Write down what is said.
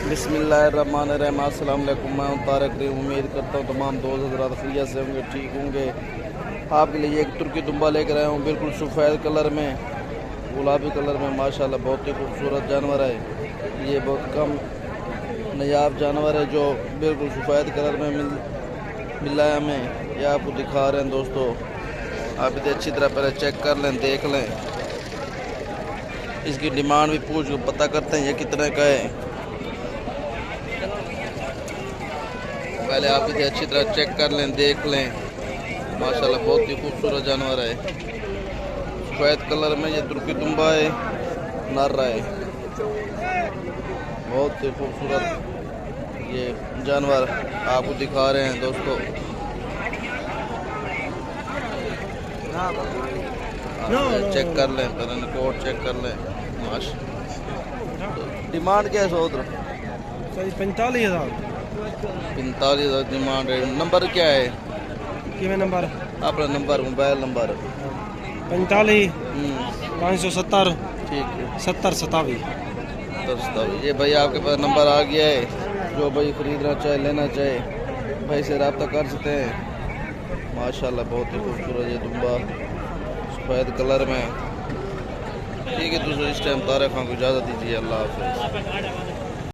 बिस्मिल्लाहिर्रहमानिर्रहीम। अस्सलाम वालेकुम। मैं हूं तारक रही। उम्मीद करता हूं तमाम दोस्त हज़रात खैरियत से होंगे, ठीक होंगे। आपके लिए एक तुर्की दुम्बा लेकर आया हूं, बिल्कुल सफ़ेद कलर में, गुलाबी कलर में, माशाल्लाह बहुत ही खूबसूरत जानवर है। ये बहुत कम नायाब जानवर है जो बिल्कुल सफ़ेद कलर में मिला है हमें। यह आपको दिखा रहे हैं दोस्तों। आप इसे अच्छी तरह पहले चेक कर लें, देख लें। इसकी डिमांड भी पूछ कर पता करते हैं ये कितने का है। पहले आप इसे अच्छी तरह चेक कर लें, देख लें। माशाल्लाह बहुत ही खूबसूरत जानवर है। सफ़ेद कलर में ये तुर्की दुम्बा है, नर है। बहुत ही खूबसूरत ये जानवर आपको दिखा रहे हैं दोस्तों। चेक कर लें, पहले कोड चेक कर लें। डिमांड क्या है सोदर? 45,000। 45,000 डिमांड है। नंबर क्या है? कि नंबर अपना नंबर, मोबाइल नंबर? 45 570 ठीक है, 70 27। ये भाई आपके पास नंबर आ गया है। जो भाई ख़रीदना चाहे, लेना चाहे, भाई से रब्ता कर सकते हैं। माशाल्लाह बहुत ही खूबसूरत ये दुम्बा सफ़ेद कलर में। ठीक है दोस्तों, इस टाइम तारक खान को इजाज़त दीजिए। अल्लाह हाफ़िज़।